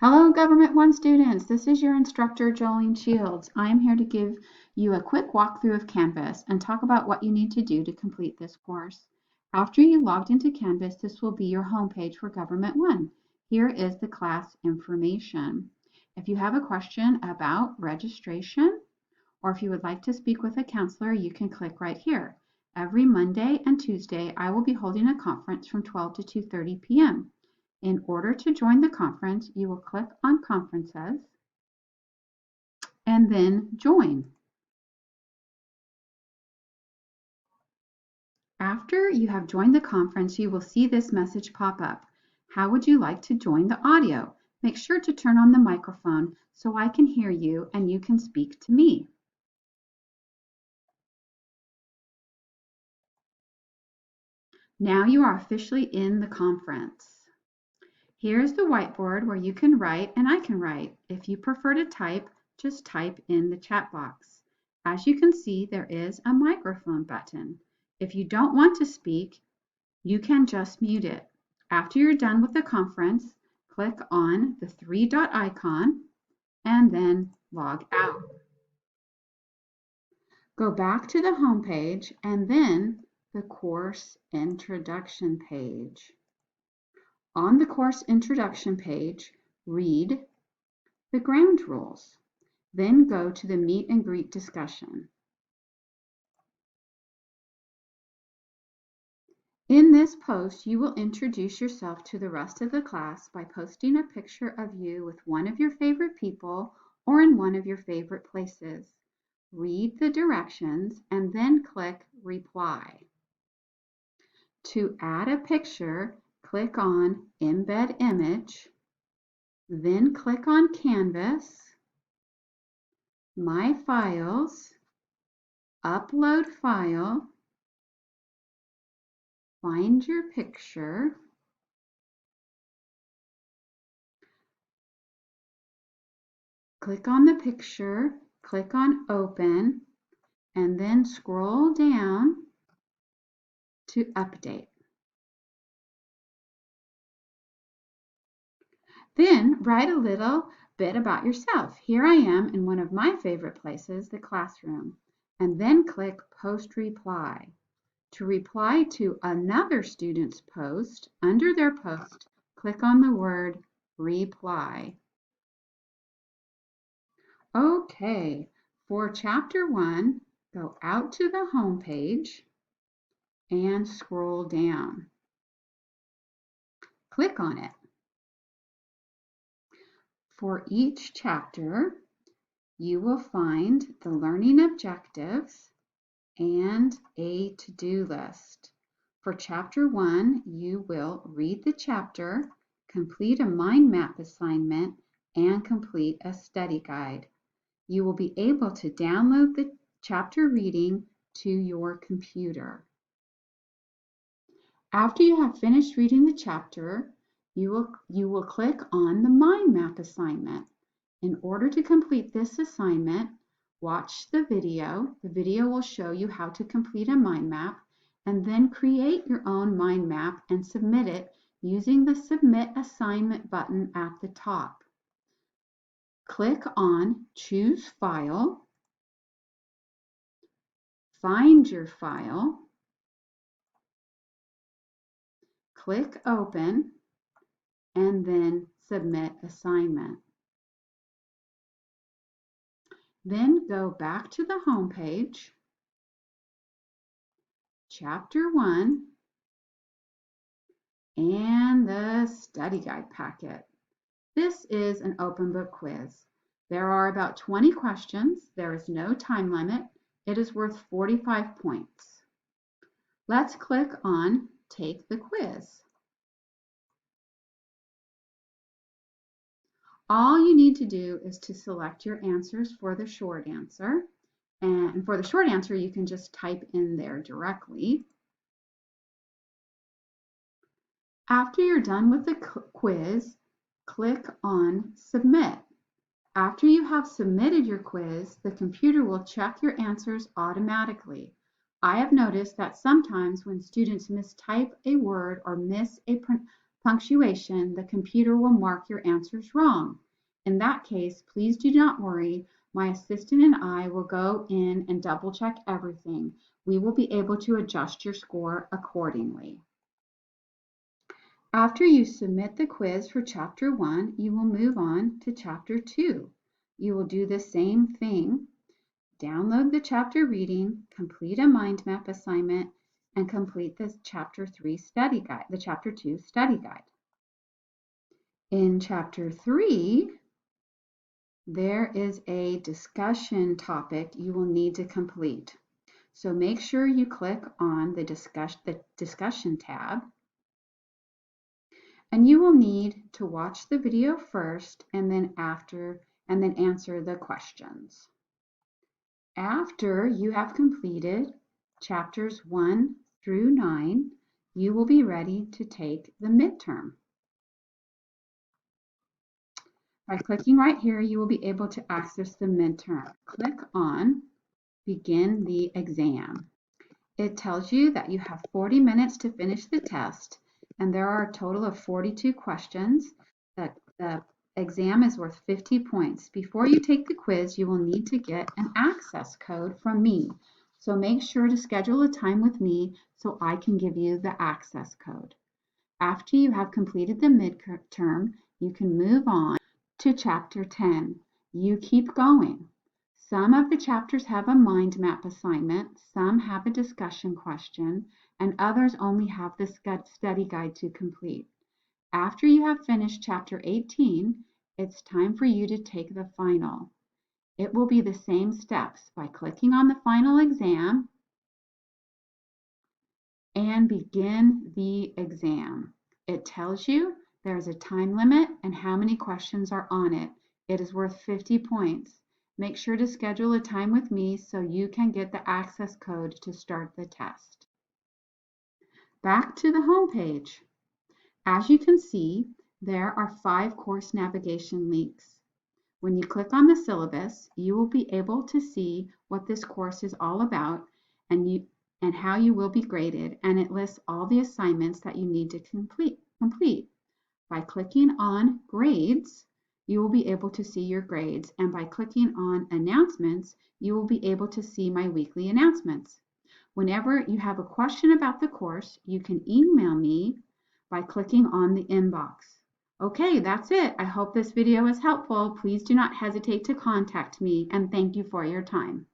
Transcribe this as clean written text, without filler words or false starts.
Hello, Government One students. This is your instructor, Jolene Shields. I am here to give you a quick walkthrough of Canvas and talk about what you need to do to complete this course. After you logged into Canvas, this will be your homepage for Government One. Here is the class information. If you have a question about registration, or if you would like to speak with a counselor, you can click right here. Every Monday and Tuesday, I will be holding a conference from 12 to 2:30 p.m. In order to join the conference, you will click on Conferences and then Join. After you have joined the conference, you will see this message pop up. How would you like to join the audio? Make sure to turn on the microphone so I can hear you and you can speak to me. Now you are officially in the conference. Here's the whiteboard where you can write and I can write. If you prefer to type, just type in the chat box. As you can see, there is a microphone button. If you don't want to speak, you can just mute it. After you're done with the conference, click on the three-dot icon and then log out. Go back to the home page and then the course introduction page. On the course introduction page, read the ground rules. Then go to the meet and greet discussion. In this post, you will introduce yourself to the rest of the class by posting a picture of you with one of your favorite people or in one of your favorite places. Read the directions and then click Reply. To add a picture, click on Embed Image, then click on Canvas, My Files, Upload File, find your picture, click on the picture, click on Open, and then scroll down to Update. Then write a little bit about yourself. Here I am in one of my favorite places, the classroom, and then click Post Reply. To reply to another student's post, under their post, click on the word Reply. Okay, for Chapter 1, go out to the home page and scroll down. Click on it. For each chapter, you will find the learning objectives and a to-do list. For Chapter 1, you will read the chapter, complete a mind map assignment, and complete a study guide. You will be able to download the chapter reading to your computer. After you have finished reading the chapter, you will click on the mind map assignment. In order to complete this assignment, watch the video. The video will show you how to complete a mind map, and then create your own mind map and submit it using the Submit Assignment button at the top. Click on Choose File, find your file, click Open, and then Submit Assignment. Then go back to the home page, Chapter 1, and the study guide packet. This is an open book quiz. There are about 20 questions. There is no time limit. It is worth 45 points. Let's click on Take the Quiz. All you need to do is to select your answers for the short answer. And for the short answer, you can just type in there directly. After you're done with the quiz, click on Submit. After you have submitted your quiz, the computer will check your answers automatically. I have noticed that sometimes when students mistype a word or miss a punctuation, the computer will mark your answers wrong. In that case, please do not worry. My assistant and I will go in and double check everything. We will be able to adjust your score accordingly. After you submit the quiz for Chapter 1, you will move on to Chapter 2. You will do the same thing. Download the chapter reading, complete a mind map assignment, and complete the Chapter 3 study guide, the Chapter 2 study guide. In Chapter 3, there is a discussion topic you will need to complete. So make sure you click on the discussion tab, and you will need to watch the video first and then answer the questions. After you have completed chapters 1 through 9, you will be ready to take the midterm. By clicking right here, you will be able to access the midterm. Click on Begin the Exam. It tells you that you have 40 minutes to finish the test, and there are a total of 42 questions. The exam is worth 50 points. Before you take the quiz, you will need to get an access code from me. So make sure to schedule a time with me so I can give you the access code. After you have completed the midterm, you can move on to Chapter 10. You keep going. Some of the chapters have a mind map assignment, some have a discussion question, and others only have the study guide to complete. After you have finished Chapter 18, it's time for you to take the final. It will be the same steps by clicking on the final exam and begin the exam. It tells you there's a time limit and how many questions are on it. It is worth 50 points. Make sure to schedule a time with me so you can get the access code to start the test. Back to the home page. As you can see, there are 5 course navigation links. When you click on the syllabus, you will be able to see what this course is all about and how you will be graded, and it lists all the assignments that you need to complete. By clicking on Grades, you will be able to see your grades, and by clicking on Announcements, you will be able to see my weekly announcements. Whenever you have a question about the course, you can email me by clicking on the inbox. Okay, that's it. I hope this video is helpful. Please do not hesitate to contact me, and thank you for your time.